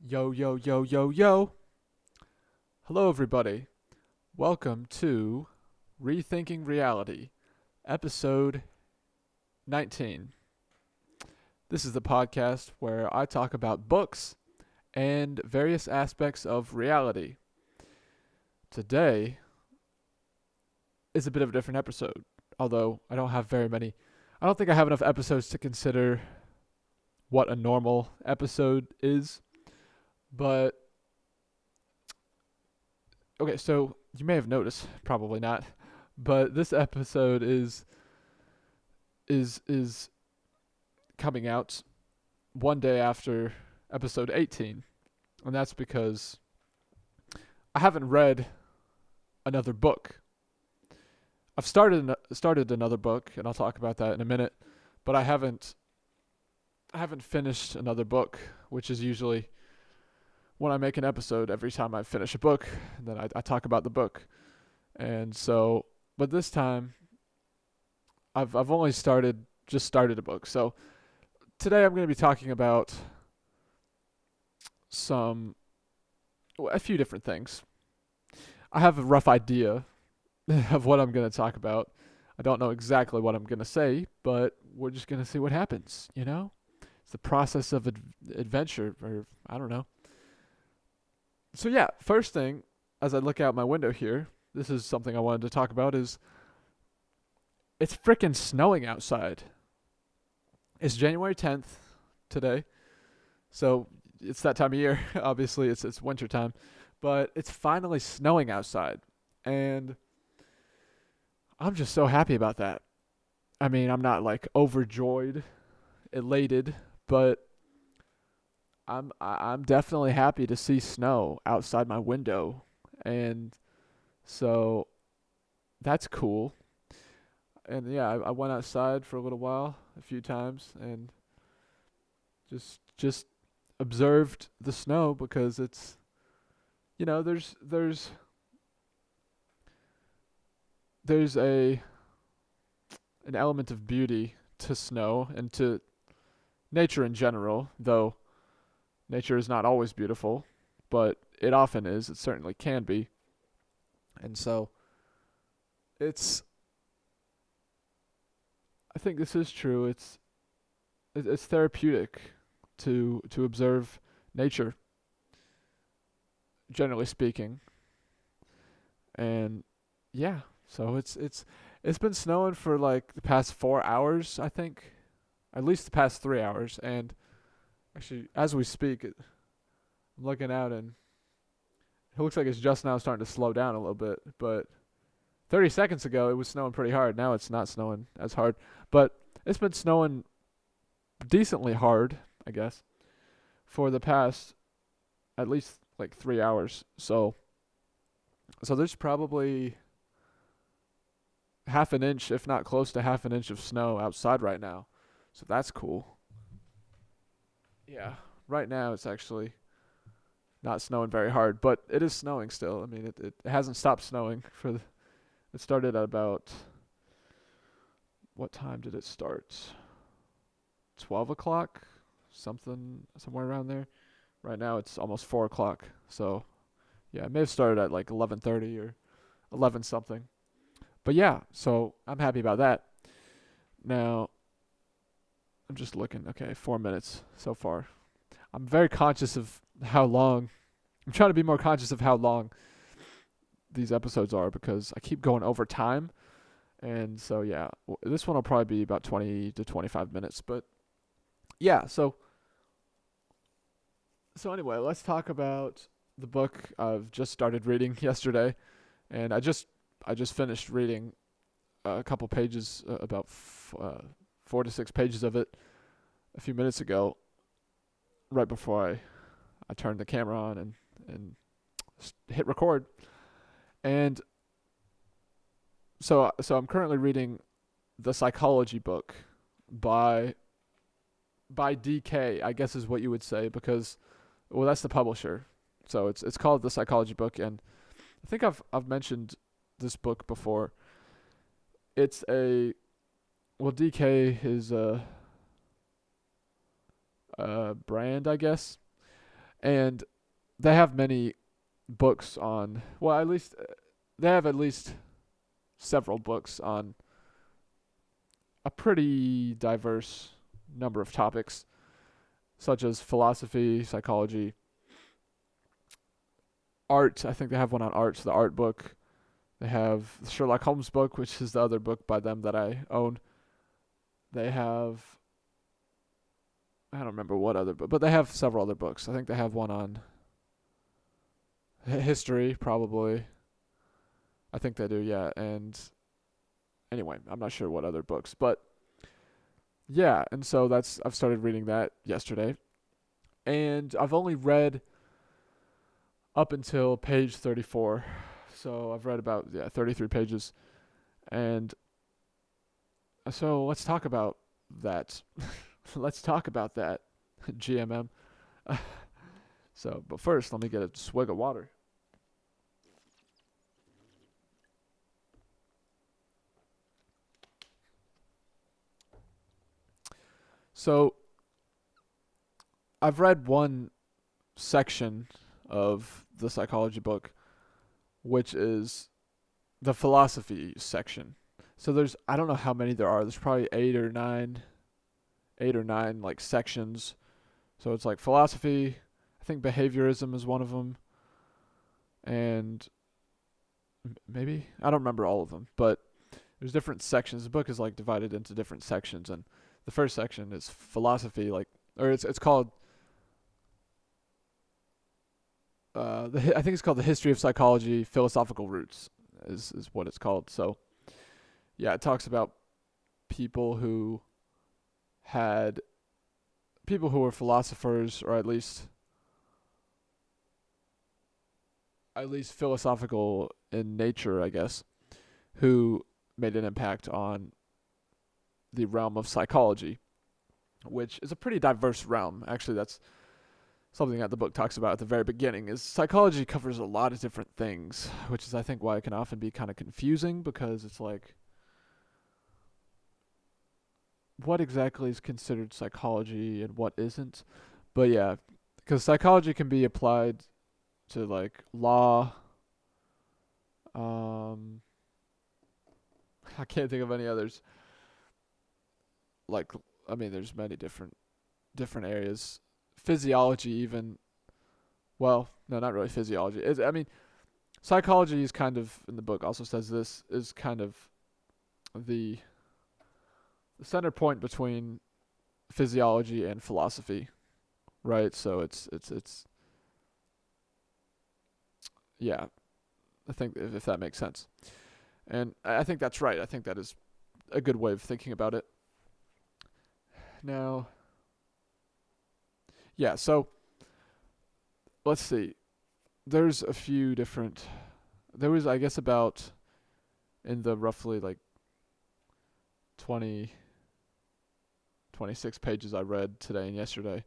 Yo, yo, yo, yo, yo. Hello, everybody. Welcome to Rethinking Reality, episode 19. This is the podcast where I talk about books and various aspects of reality. Today is a bit of a different episode, although I don't have very many. I don't think I have enough episodes to consider what a normal episode is, but okay, so you may have noticed, probably not, but this episode is coming out one day after episode 18, and that's because I haven't read another book. I've started another book, and I'll talk about that in a minute, but I haven't finished another book, which is usually when I make an episode every time I finish a book, and then I talk about the book. And so, but this time I've only started a book. So today I'm going to be talking about some a few different things. I have a rough idea of what I'm going to talk about. I don't know exactly what I'm going to say, but we're just going to see what happens, you know? It's the process of adventure, or I don't know. So yeah, first thing, as I look out my window here, this is something I wanted to talk about, is it's frickin' snowing outside. It's January 10th today, so it's that time of year. Obviously, it's winter time, but it's finally snowing outside, and I'm just so happy about that. I mean, I'm not like overjoyed, elated, but I'm definitely happy to see snow outside my window, and so that's cool. And yeah, I went outside for a little while, a few times, and just observed the snow because it's there's a an element of beauty to snow and to nature in general, though nature is not always beautiful, but it often is. It certainly can be. And so it's I think this is true. It's therapeutic to observe nature, generally speaking. And yeah, so it's been snowing for like the past 4 hours, I think, at least the past 3 hours. And actually, as we speak, I'm looking out and it looks like it's just now starting to slow down a little bit. But 30 seconds ago, it was snowing pretty hard. Now it's not snowing as hard, but it's been snowing decently hard, I guess, for the past at least like 3 hours. So there's probably half an inch, if not close to half an inch of snow outside right now. So that's cool. Yeah. Right now it's actually not snowing very hard, but it is snowing still. I mean, it hasn't stopped snowing it started at about, what time did it start? 12 o'clock? Somewhere around there. Right now it's almost 4 o'clock. So, yeah, it may have started at like 11:30 or 11 something. But yeah, so I'm happy about that. Now, I'm just looking. Okay, 4 minutes so far. I'm very conscious of how long. I'm trying to be more conscious of how long these episodes are because I keep going over time. And so, yeah, this one will probably be about 20 to 25 minutes. But yeah, so anyway, let's talk about the book I've just started reading yesterday. And I just finished reading a couple pages, about 4 to 6 pages of it a few minutes ago, right before I turned the camera on and hit record. And so I'm currently reading the psychology book by DK, I guess is what you would say, because well, that's the publisher. So it's called the psychology book, and I think I've mentioned this book before. It's a well, DK is a brand, I guess, and they have many books on. Well, at least they have at least several books on a pretty diverse number of topics, such as philosophy, psychology, art. I think they have one on art, so the art book. They have the Sherlock Holmes book, which is the other book by them that I own. They have, I don't remember what other book, but they have several other books. I think they have one on history, probably. I think they do, yeah. And anyway, I'm not sure what other books, but yeah. And so I've started reading that yesterday, and I've only read up until page 34. So I've read about 33 pages, and so let's talk about that. Let's talk about that, GMM. So, but first, let me get a swig of water. So, I've read one section of the psychology book, which is the philosophy section. So I don't know how many there are. There's probably eight or nine like sections. So it's like philosophy. I think behaviorism is one of them, and maybe I don't remember all of them, but there's different sections. The book is like divided into different sections, and the first section is philosophy, like, or it's called I think it's called the history of psychology, philosophical roots is what it's called. So yeah, it talks about people who had people who were philosophers, or at least philosophical in nature, I guess, who made an impact on the realm of psychology, which is a pretty diverse realm. Actually, that's something that the book talks about at the very beginning. Is psychology covers a lot of different things, which is I think why it can often be kind of confusing, because it's like, what exactly is considered psychology and what isn't. But yeah, because psychology can be applied to like law. Um, I can't think of any others. Like, I mean, there's many different areas. Physiology, even. Well, no, not really physiology. I mean, psychology is kind of, in the book also says this, is kind of the center point between physiology and philosophy, right? So it's yeah, I think if that makes sense. And I think that's right. I think that is a good way of thinking about it. Now, yeah, so let's see. There's a few different. There was, I guess, about in the roughly like 20, 26 pages I read today and yesterday.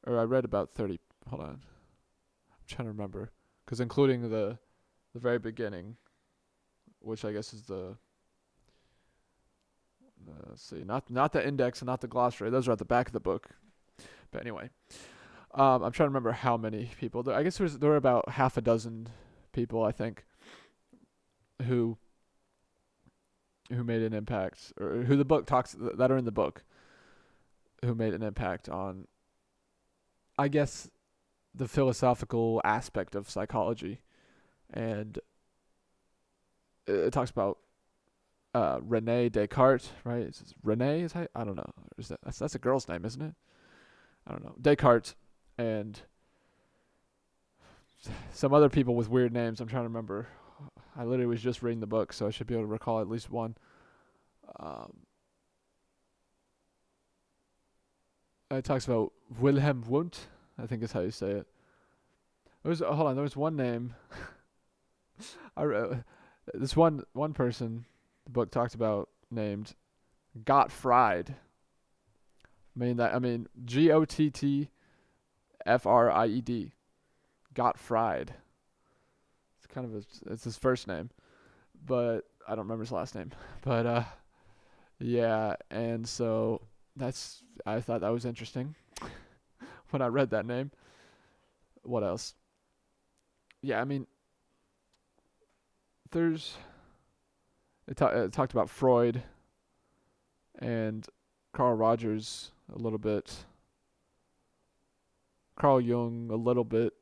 Or I read about 30. Hold on. I'm trying to remember. Because including the very beginning, which I guess is the. Let's see. Not the index and not the glossary. Those are at the back of the book. But anyway. I'm trying to remember how many people. I guess there were about half a dozen people, I think, who made an impact, or who the book talks that are in the book, who made an impact on, I guess, the philosophical aspect of psychology. And it talks about Rene Descartes, right? Rene is I don't know. That's a girl's name, isn't it? I don't know. Descartes and some other people with weird names. I'm trying to remember. I literally was just reading the book, so I should be able to recall at least one. Um, it talks about Wilhelm Wundt, I think is how you say it. Hold on. There was one name. This one person the book talked about named Gottfried. I mean Gottfried. Gottfried. It's his first name, but I don't remember his last name. But yeah, and so I thought that was interesting when I read that name. What else? Yeah, I mean, there's it talked about Freud and Carl Rogers a little bit, Carl Jung a little bit,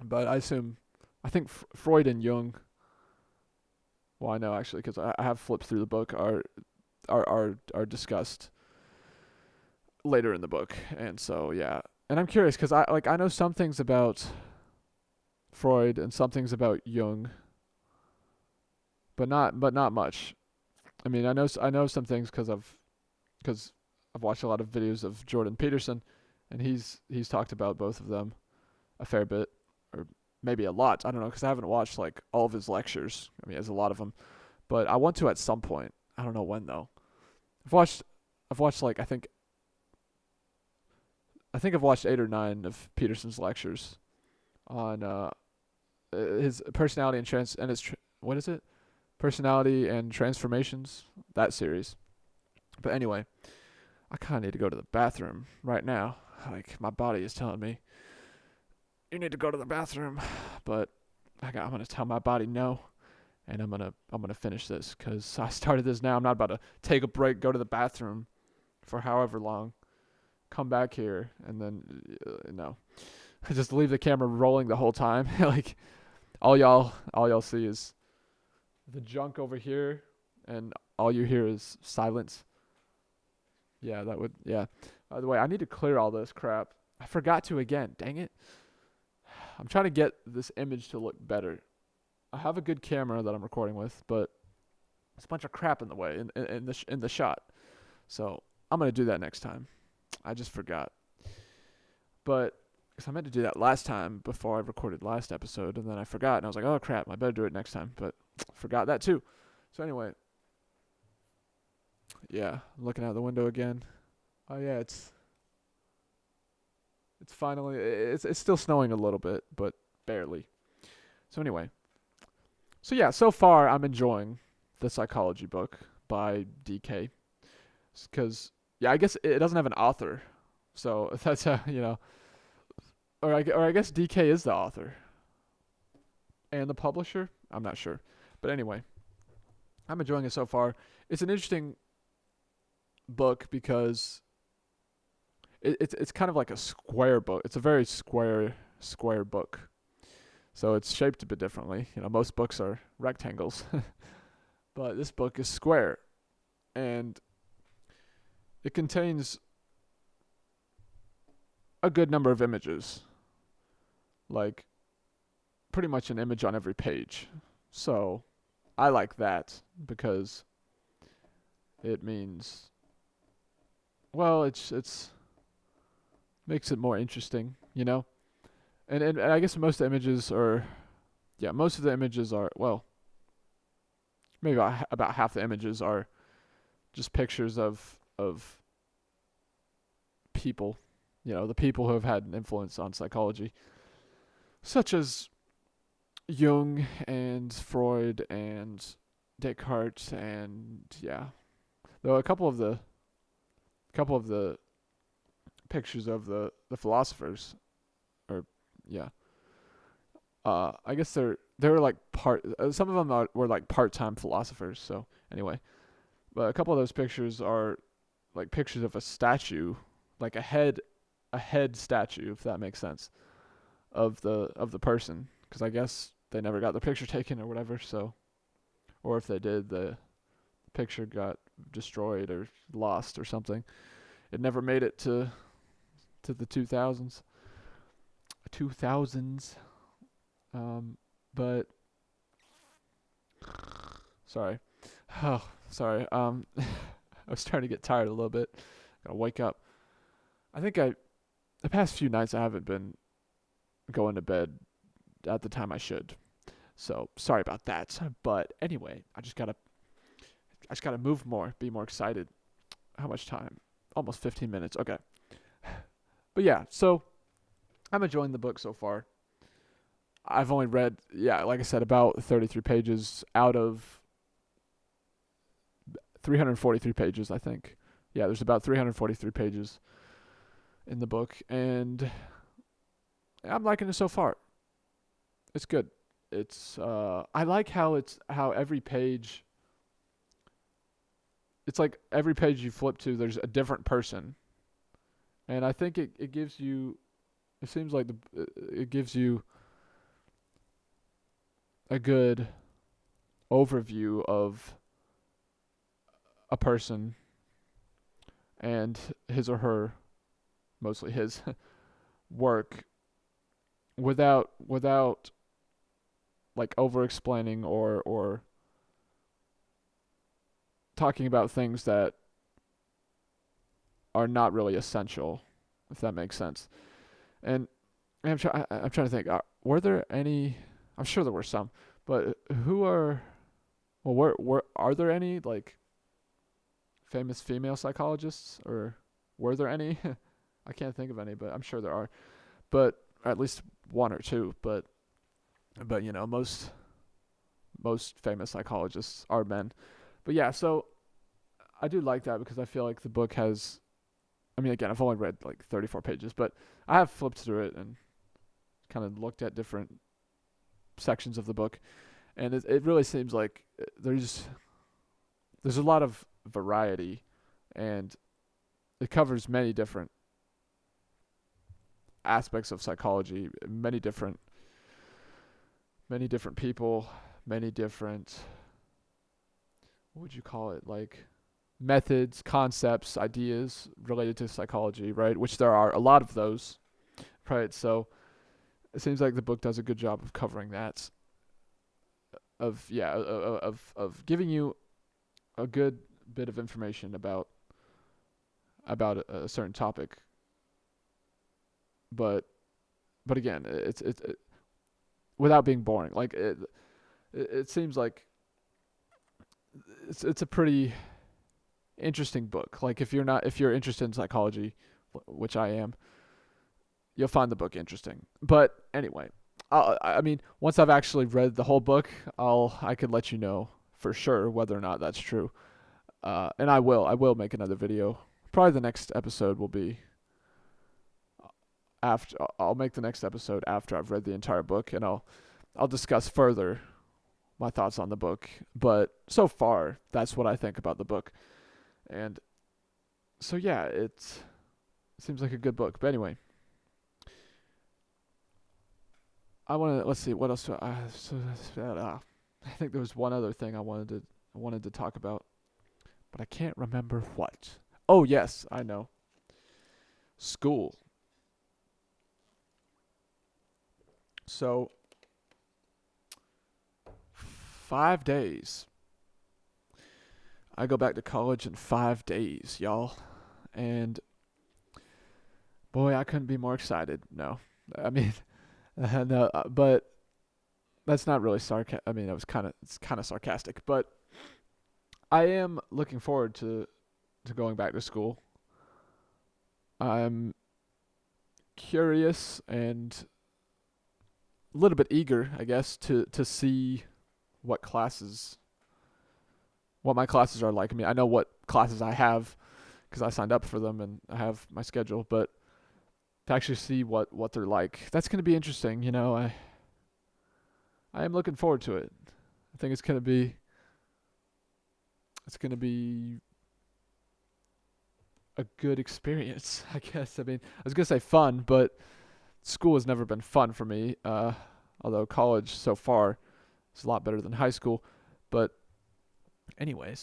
but I think Freud and Jung. Well, I know actually because I have flipped through the book. Are discussed later in the book, and so yeah. And I'm curious because I know some things about Freud and some things about Jung, but not much. I mean, I know some things because I've watched a lot of videos of Jordan Peterson, and he's talked about both of them a fair bit, or maybe a lot. I don't know because I haven't watched like all of his lectures. I mean, there's a lot of them, but I want to at some point. I don't know when though. I've watched like I think I've watched 8 or 9 of Peterson's lectures on his personality and what is it? Personality and transformations, that series. But anyway, I kind of need to go to the bathroom right now. Like my body is telling me you need to go to the bathroom, but I'm gonna tell my body no, and I'm gonna finish this because I started this now. I'm not about to take a break, go to the bathroom for however long, come back here, and then no, just leave the camera rolling the whole time. Like all y'all see is the junk over here, and all you hear is silence. Yeah, that would yeah. By the way, I need to clear all this crap. I forgot to again. Dang it. I'm trying to get this image to look better. I have a good camera that I'm recording with, but there's a bunch of crap in the way in the shot. So I'm gonna do that next time. I just forgot. But because I meant to do that last time before I recorded last episode, and then I forgot, and I was like, oh crap, I better do it next time. But forgot that too. So anyway, yeah, looking out the window again. Oh yeah, it's finally it's still snowing a little bit, but barely. So anyway, so yeah, so far I'm enjoying the psychology book by DK because yeah, I guess it doesn't have an author, so that's or I guess DK is the author and the publisher. I'm not sure, but anyway, I'm enjoying it so far. It's an interesting book because it's kind of like a square book. It's a very square book. So it's shaped a bit differently. Most books are rectangles, but this book is square, and it contains a good number of images, like pretty much an image on every page. So I like that because it means, well, it's makes it more interesting. And I guess most of the images are, yeah, most of the images are, well, maybe about half the images are just pictures of people, the people who have had an influence on psychology, such as Jung and Freud and Descartes, and yeah, though a couple of the pictures of the philosophers, or yeah, I guess they're like some of them were like part-time philosophers. So anyway, but a couple of those pictures are like pictures of a statue, like a head statue, if that makes sense, of the person, because I guess they never got the picture taken or whatever. So, or if they did, the picture got destroyed or lost or something. It never made it to the 2000s. But sorry. Oh, sorry. I was starting to get tired a little bit. Gotta wake up. I think the past few nights I haven't been going to bed at the time I should. So sorry about that. But anyway, I just gotta move more, be more excited. How much time? Almost 15 minutes. Okay. But yeah, so I'm enjoying the book so far. I've only read, yeah, like I said, about 33 pages out of 343 pages, I think. Yeah, there's about 343 pages in the book, and I'm liking it so far. It's good. It's I like how every page, it's like every page you flip to there's a different person. And I think it gives you, it seems like it gives you a good overview of a person and his or her, mostly his, work without like over explaining or talking about things that are not really essential, if that makes sense. And I'm trying to think. Were there any? I'm sure there were some, but who are? Well, were are there any like famous female psychologists, or were there any? I can't think of any, but I'm sure there are. But at least one or two. But most famous psychologists are men. But yeah, so I do like that because I feel like the book has. I mean, again, I've only read like 34 pages, but I have flipped through it and kind of looked at different sections of the book, and it really seems like there's a lot of variety, and it covers many different aspects of psychology, many different people, many different, what would you call it, like methods, concepts, ideas related to psychology, right? Which there are a lot of those, right? So it seems like the book does a good job of covering that, of giving you a good bit of information about a certain topic, but again, it's without being boring. Like it seems like it's a pretty interesting book. Like if you're interested in psychology, which I am, you'll find the book interesting. But anyway, I mean, once I've actually read the whole book, I could let you know for sure whether or not that's true. And I will make another video. Probably the next episode will be after. I'll make the next episode after I've read the entire book, and I'll discuss further my thoughts on the book. But so far, that's what I think about the book. And so yeah, it seems like a good book. But anyway, let's see what else. I think there was one other thing I wanted to talk about, but I can't remember what. Oh yes, I know. School. So 5 days. I go back to college in 5 days, y'all. And boy, I couldn't be more excited. No. I mean, no, but that's not really sarcastic. I mean, it's kind of sarcastic, but I am looking forward to going back to school. I'm curious and a little bit eager, I guess, to see what classes what my classes are like. I mean, I know what classes I have because I signed up for them and I have my schedule, but to actually see what they're like, that's going to be interesting. I am looking forward to it. I think it's going to be a good experience, I guess. I mean, I was going to say fun, but school has never been fun for me. Although college so far is a lot better than high school, but anyway,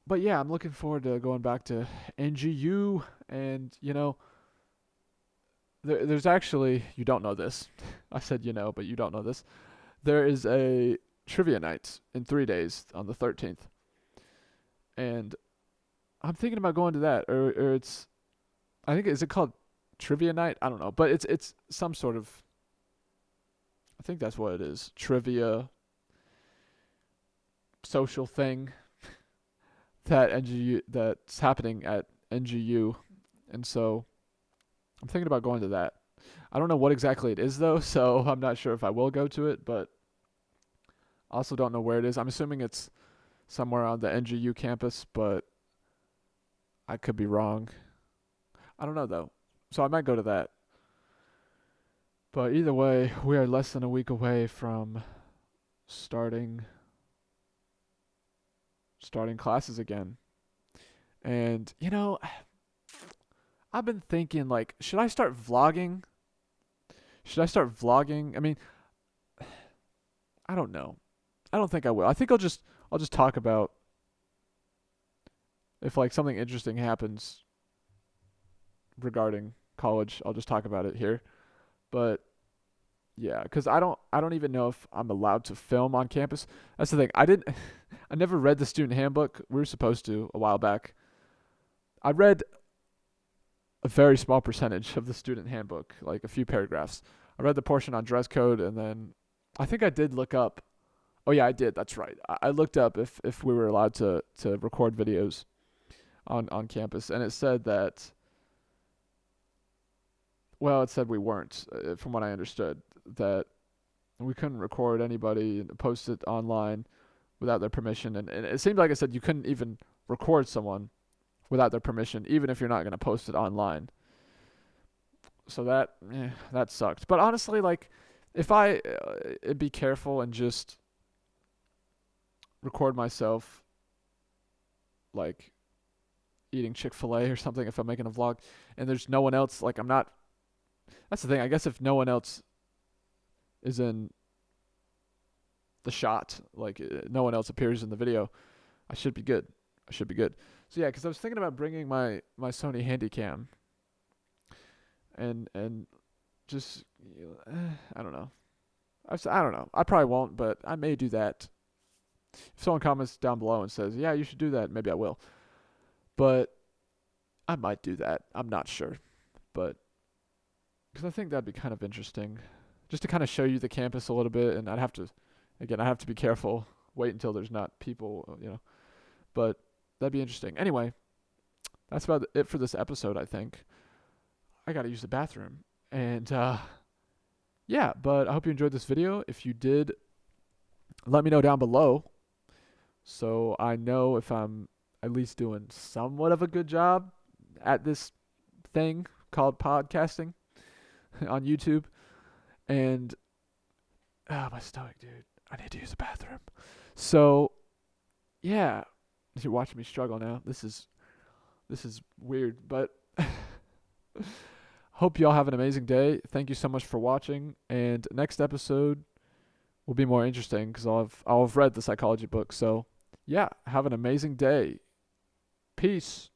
but yeah, I'm looking forward to going back to NGU, and there's actually, you don't know this. I said but you don't know this. There is a trivia night in 3 days on the 13th, and I'm thinking about going to that, or it's, I think, is it called trivia night? I don't know, but it's some sort of, I think that's what it is, trivia social thing that's happening at NGU, and so I'm thinking about going to that. I don't know what exactly it is though, so I'm not sure if I will go to it, but I also don't know where it is. I'm assuming it's somewhere on the NGU campus, but I could be wrong. I don't know though. So I might go to that. But either way, we are less than a week away from starting starting classes again. And I've been thinking like, should I start vlogging? Should I start vlogging? I mean, I don't know. I don't think I will. I think I'll just talk about if like something interesting happens regarding college, I'll just talk about it here. But yeah, cuz I don't even know if I'm allowed to film on campus. That's the thing. I didn't I never read the student handbook. We were supposed to a while back. I read a very small percentage of the student handbook, like a few paragraphs. I read the portion on dress code, and then I think I did look up. Oh yeah, I did. That's right. I looked up if we were allowed to record videos on campus, and it said that. Well, it said we weren't, from what I understood, that we couldn't record anybody and post it online without their permission, and it seemed like I said you couldn't even record someone without their permission, even if you're not going to post it online. So that sucked. But honestly, like, if I be careful and just record myself, like eating Chick-fil-A or something, if I'm making a vlog, and there's no one else, like I'm not. That's the thing. I guess if no one else is in the shot, like no one else appears in the video, I should be good. I should be good. So yeah, because I was thinking about bringing my Sony Handycam and just I don't know. I don't know. I probably won't, but I may do that. If someone comments down below and says, "Yeah, you should do that," maybe I will. But I might do that. I'm not sure, but because I think that'd be kind of interesting, just to kind of show you the campus a little bit. And I have to be careful. Wait until there's not people. But that'd be interesting. Anyway, that's about it for this episode. I think I gotta use the bathroom, and yeah. But I hope you enjoyed this video. If you did, let me know down below, so I know if I'm at least doing somewhat of a good job at this thing called podcasting on YouTube. And my stomach, dude. I need to use the bathroom. So yeah, you're watching me struggle now. This is weird, but hope y'all have an amazing day. Thank you so much for watching. And next episode will be more interesting because I'll have read the psychology book. So yeah, have an amazing day. Peace.